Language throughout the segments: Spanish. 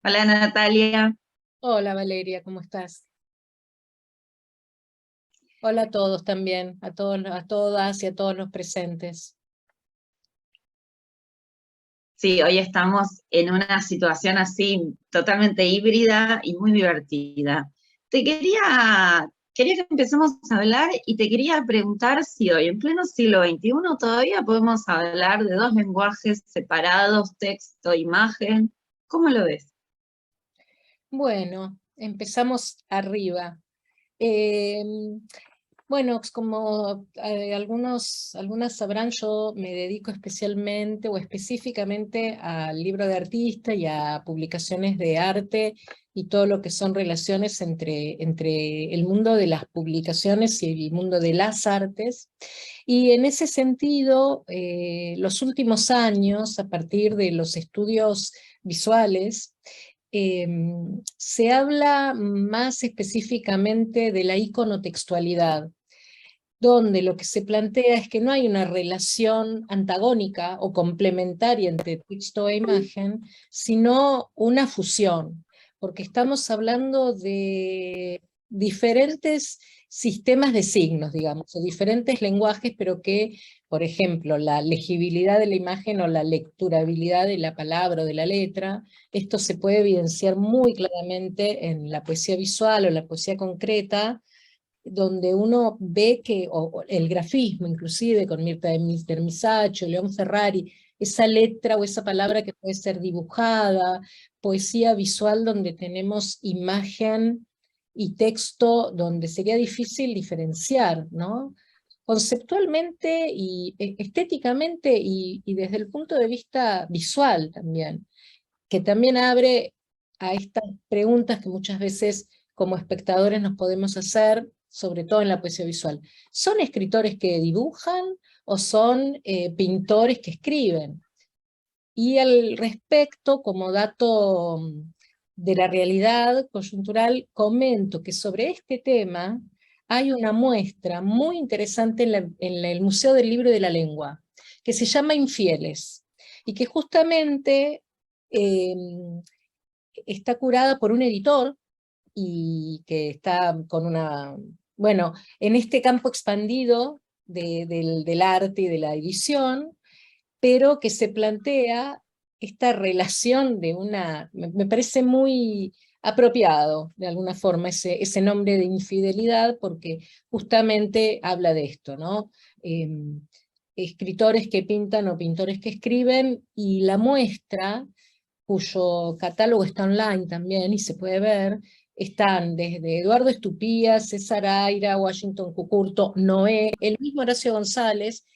Hola Natalia. Hola Valeria, ¿cómo estás? Hola a todos también, a todos, a todas y a todos los presentes. Sí, hoy estamos en una situación así totalmente híbrida y muy divertida. Quería que empecemos a hablar y te quería preguntar si hoy, en pleno siglo XXI, todavía podemos hablar de dos lenguajes separados, texto, imagen. ¿Cómo lo ves? Bueno, empezamos arriba. Eh, bueno, como algunas sabrán, yo me dedico especialmente o específicamente al libro de artista y a publicaciones de arte y todo lo que son relaciones entre el mundo de las publicaciones y el mundo de las artes. Y en ese sentido, los últimos años, a partir de los estudios visuales, eh, se habla más específicamente de la iconotextualidad, donde lo que se plantea es que no hay una relación antagónica o complementaria entre texto e imagen, sino una fusión, porque estamos hablando de diferentes sistemas de signos, digamos, o diferentes lenguajes, pero que, por ejemplo, la legibilidad de la imagen o la lecturabilidad de la palabra o de la letra, esto se puede evidenciar muy claramente en la poesía visual o la poesía concreta, donde uno ve que, o el grafismo inclusive, con Mirta de Misacho, León Ferrari, esa letra o esa palabra que puede ser dibujada, poesía visual donde tenemos imagen y texto, donde sería difícil diferenciar, ¿no? Conceptualmente y estéticamente y desde el punto de vista visual también, que también abre a estas preguntas que muchas veces como espectadores nos podemos hacer, sobre todo en la poesía visual. ¿Son escritores que dibujan o son pintores que escriben? Y al respecto, como dato de la realidad coyuntural, comento que sobre este tema hay una muestra muy interesante en el Museo del Libro y de la Lengua, que se llama Infieles, y que justamente eh, está curada por un editor y que está con una, bueno, en este campo expandido del arte y de la edición, pero que se plantea esta relación de una, me parece muy apropiado de alguna forma ese nombre de infidelidad, porque justamente habla de esto, ¿no? Escritores que pintan o pintores que escriben, y la muestra, cuyo catálogo está online también y se puede ver, están desde Eduardo Estupía, César Aira, Washington Cucurto, Noé, el mismo Horacio González,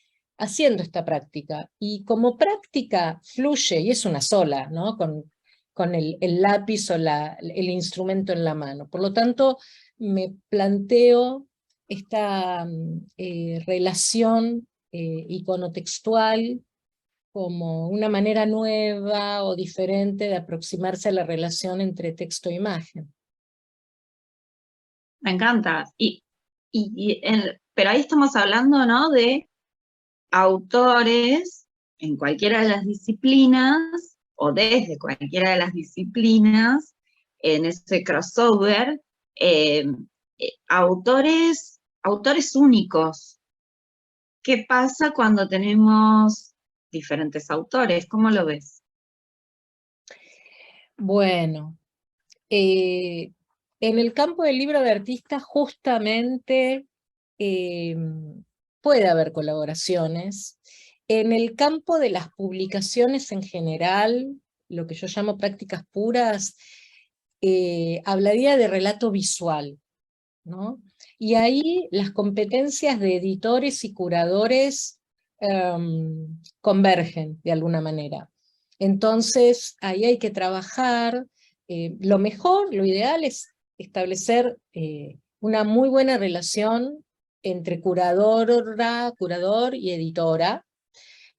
haciendo esta práctica. Y como práctica fluye, y es una sola, ¿no? Con el lápiz o el instrumento en la mano. Por lo tanto, me planteo esta relación iconotextual como una manera nueva o diferente de aproximarse a la relación entre texto e imagen. Me encanta. Pero ahí estamos hablando, ¿no? De autores en cualquiera de las disciplinas o desde cualquiera de las disciplinas, en ese crossover, eh, autores únicos. ¿Qué pasa cuando tenemos diferentes autores? ¿Cómo lo ves? Bueno, en el campo del libro de artistas justamente eh, puede haber colaboraciones. En el campo de las publicaciones en general, lo que yo llamo prácticas puras, hablaría de relato visual, ¿no? Y ahí las competencias de editores y curadores convergen de alguna manera. Entonces, ahí hay que trabajar. Lo mejor, lo ideal es establecer una muy buena relación entre curador y editora,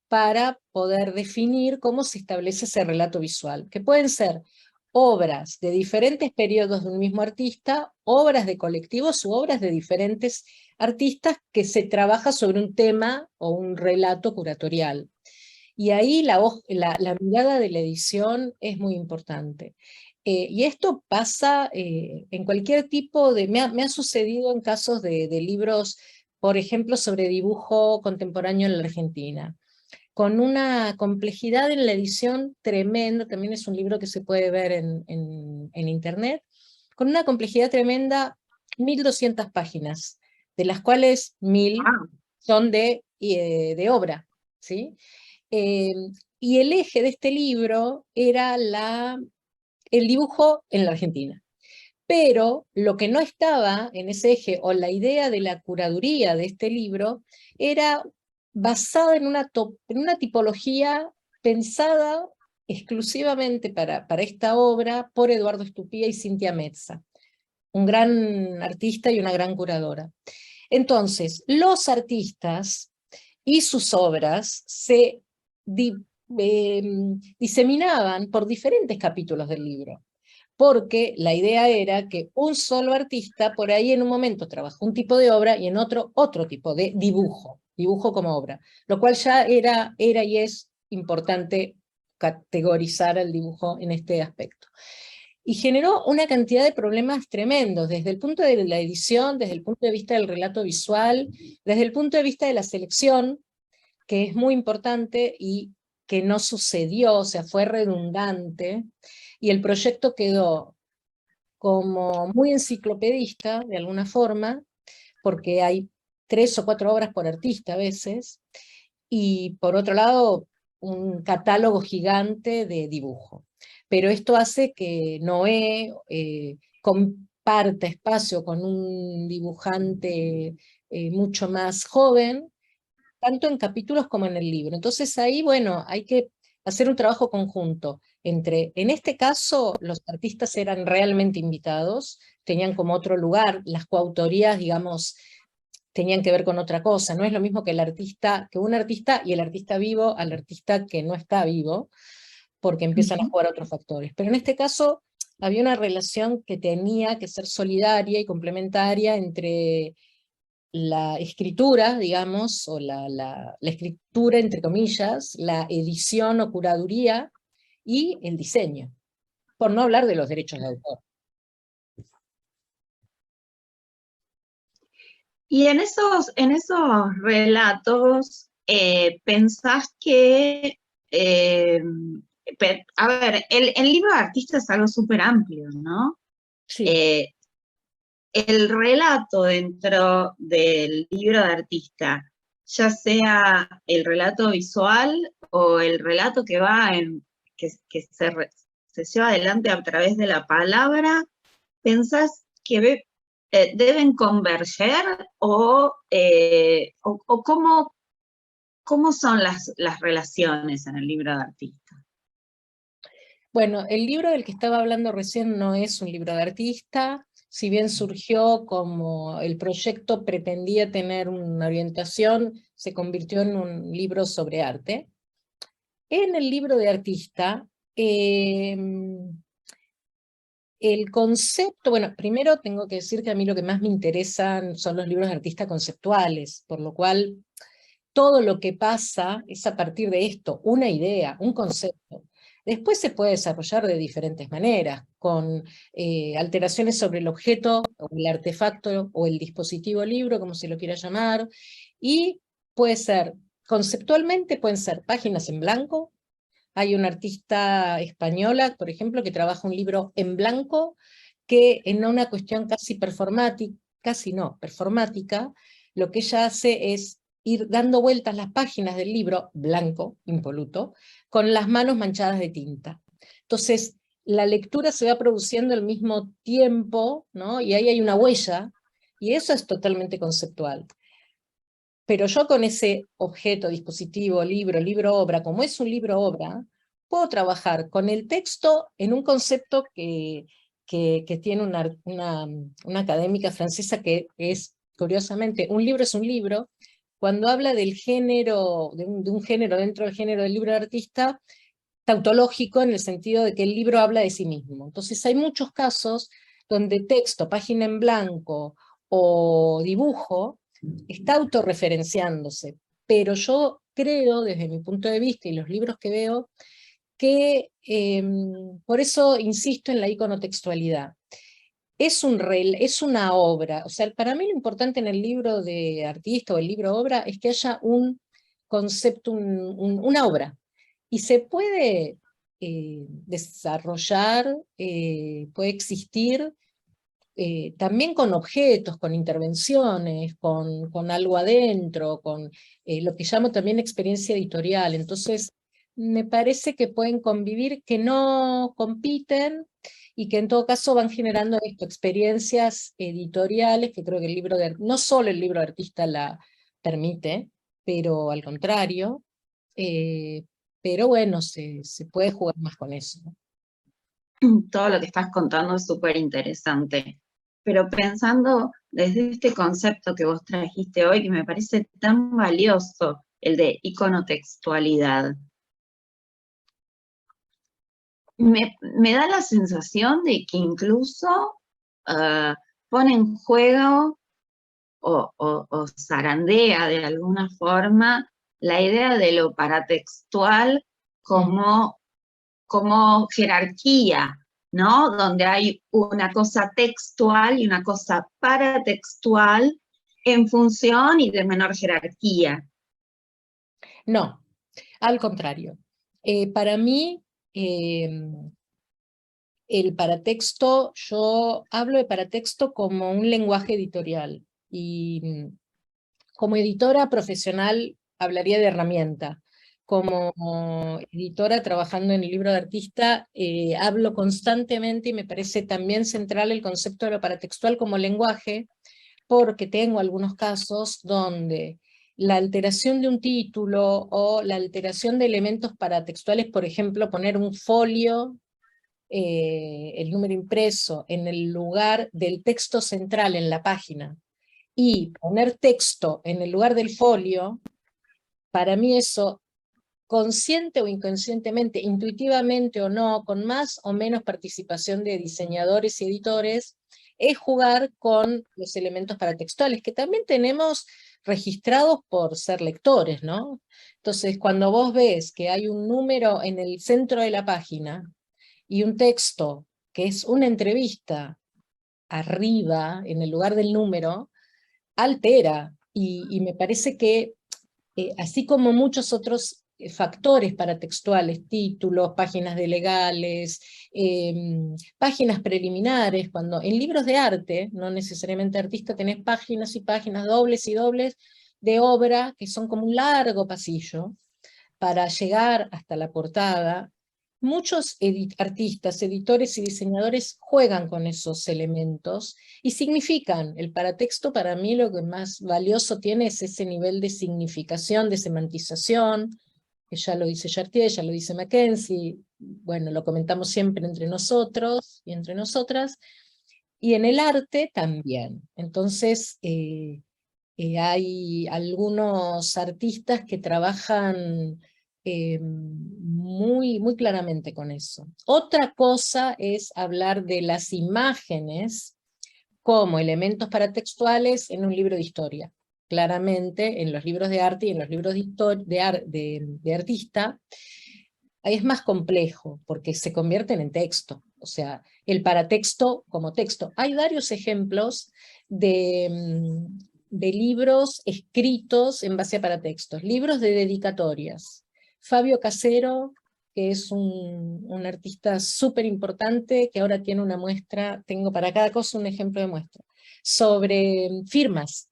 para poder definir cómo se establece ese relato visual, que pueden ser obras de diferentes periodos de un mismo artista, obras de colectivos u obras de diferentes artistas que se trabaja sobre un tema o un relato curatorial. Y ahí la mirada de la edición es muy importante. Y esto pasa en cualquier tipo de... me ha sucedido en casos de libros, por ejemplo, sobre dibujo contemporáneo en la Argentina, con una complejidad en la edición tremenda. También es un libro que se puede ver en internet, con una complejidad tremenda, 1200 páginas, de las cuales 1000 Ah, son de obra, ¿sí? Eh, y el eje de este libro era el dibujo en la Argentina. Pero lo que no estaba en ese eje, o la idea de la curaduría de este libro, era basada en una tipología pensada exclusivamente para esta obra por Eduardo Estupía y Cintia Mezza, un gran artista y una gran curadora. Entonces, los artistas y sus obras se di, eh, diseminaban por diferentes capítulos del libro, porque la idea era que un solo artista por ahí en un momento trabajó un tipo de obra y en otro tipo de dibujo como obra, lo cual ya era y es importante categorizar el dibujo en este aspecto. Y generó una cantidad de problemas tremendos, desde el punto de la edición, desde el punto de vista del relato visual, desde el punto de vista de la selección, que es muy importante y que no sucedió, o sea, fue redundante, y el proyecto quedó como muy enciclopedista, de alguna forma, porque hay 3 o 4 obras por artista a veces, y por otro lado, un catálogo gigante de dibujo. Pero esto hace que Noé comparta espacio con un dibujante mucho más joven, tanto en capítulos como en el libro. Entonces ahí, bueno, hay que hacer un trabajo conjunto entre, en este caso, los artistas eran realmente invitados, tenían como otro lugar, las coautorías, digamos, tenían que ver con otra cosa. No es lo mismo que que un artista y el artista vivo al artista que no está vivo, porque empiezan a ujú. jugar otros factores. Pero en este caso había una relación que tenía que ser solidaria y complementaria entre la escritura, digamos, o la escritura entre comillas, la edición o curaduría y el diseño, por no hablar de los derechos de autor. Y en esos relatos, pensás que, eh, a ver, el libro de artista es algo súper amplio, ¿no? Sí. Eh, el relato dentro del libro de artista, ya sea el relato visual o el relato que va que se lleva adelante a través de la palabra, ¿pensás que deben converger o cómo son las relaciones en el libro de artista? Bueno, el libro del que estaba hablando recién no es un libro de artista, si bien surgió como el proyecto pretendía tener una orientación, se convirtió en un libro sobre arte. En el libro de artista, el concepto, bueno, primero tengo que decir que a mí lo que más me interesan son los libros de artista conceptuales, por lo cual todo lo que pasa es a partir de esto, una idea, un concepto. Después se puede desarrollar de diferentes maneras, con alteraciones sobre el objeto, o el artefacto, o el dispositivo libro, como se lo quiera llamar, y puede ser, conceptualmente pueden ser páginas en blanco. Hay una artista española, por ejemplo, que trabaja un libro en blanco, que en una cuestión casi performática, casi no, performática, lo que ella hace es ir dando vueltas las páginas del libro, blanco, impoluto, con las manos manchadas de tinta. Entonces, la lectura se va produciendo al mismo tiempo, ¿no? Y ahí hay una huella, y eso es totalmente conceptual. Pero yo con ese objeto, dispositivo, libro-obra, como es un libro-obra, puedo trabajar con el texto en un concepto que tiene una académica francesa que es, curiosamente, un libro es un libro. Cuando habla del género, de un género dentro del género del libro de artista, tautológico en el sentido de que el libro habla de sí mismo. Entonces hay muchos casos donde texto, página en blanco o dibujo está autorreferenciándose, pero yo creo, desde mi punto de vista y los libros que veo, que por eso insisto en la iconotextualidad. Es una obra, o sea, para mí lo importante en el libro de artista o el libro obra es que haya un concepto, una obra, y se puede desarrollar, puede existir también con objetos, con intervenciones, con algo adentro, con lo que llamo también experiencia editorial. Entonces, me parece que pueden convivir, que no compiten, y que en todo caso van generando esto, experiencias editoriales, que creo que el libro no solo el libro de artista la permite, pero al contrario, eh, pero bueno, se puede jugar más con eso, ¿no? Todo lo que estás contando es súper interesante. Pero pensando desde este concepto que vos trajiste hoy, que me parece tan valioso, el de iconotextualidad, me da la sensación de que incluso pone en juego o zarandea de alguna forma la idea de lo paratextual como jerarquía, ¿no? Donde hay una cosa textual y una cosa paratextual en función y de menor jerarquía. No, al contrario. Para mí, el paratexto, yo hablo de paratexto como un lenguaje editorial, y como editora profesional hablaría de herramienta. Como editora trabajando en el libro de artista, hablo constantemente, y me parece también central el concepto de lo paratextual como lenguaje, porque tengo algunos casos donde la alteración de un título o la alteración de elementos paratextuales, por ejemplo, poner un folio, el número impreso, en el lugar del texto central en la página, y poner texto en el lugar del folio, para mí eso, consciente o inconscientemente, intuitivamente o no, con más o menos participación de diseñadores y editores, es jugar con los elementos paratextuales, que también tenemos registrados por ser lectores, ¿no? Entonces, cuando vos ves que hay un número en el centro de la página y un texto que es una entrevista arriba, en el lugar del número, altera, y me parece que así como muchos otros factores paratextuales, títulos, páginas de legales, páginas preliminares, cuando en libros de arte, no necesariamente artista, tenés páginas y páginas dobles y dobles de obra, que son como un largo pasillo, para llegar hasta la portada. Muchos artistas, editores y diseñadores juegan con esos elementos y significan. El paratexto, para mí, lo que más valioso tiene es ese nivel de significación, de semantización, que ya lo dice Chartier, ya lo dice Mackenzie, bueno, lo comentamos siempre entre nosotros y entre nosotras, y en el arte también. Entonces, hay algunos artistas que trabajan muy claramente con eso. Otra cosa es hablar de las imágenes como elementos paratextuales en un libro de historia. Claramente, en los libros de arte y en los libros de artista, ahí es más complejo, porque se convierten en texto. O sea, el paratexto como texto. Hay varios ejemplos de libros escritos en base a paratextos, libros de dedicatorias. Fabio Casero, que es un artista súper importante, que ahora tiene una muestra, tengo para cada cosa un ejemplo de muestra, sobre firmas,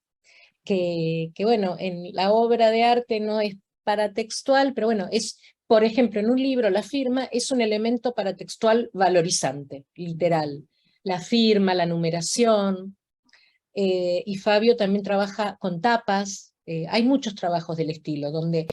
que bueno, en la obra de arte no es paratextual, pero bueno, es, por ejemplo, en un libro la firma es un elemento paratextual valorizante, literal. La firma, la numeración, y Fabio también trabaja con tapas. Hay muchos trabajos del estilo, donde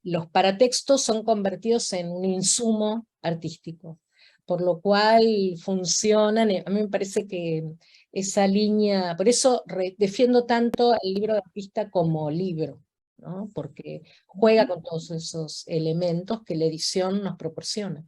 los paratextos son convertidos en un insumo artístico, por lo cual funcionan. A mí me parece que esa línea, por eso defiendo tanto el libro de artista como libro, ¿no? Porque juega con todos esos elementos que la edición nos proporciona.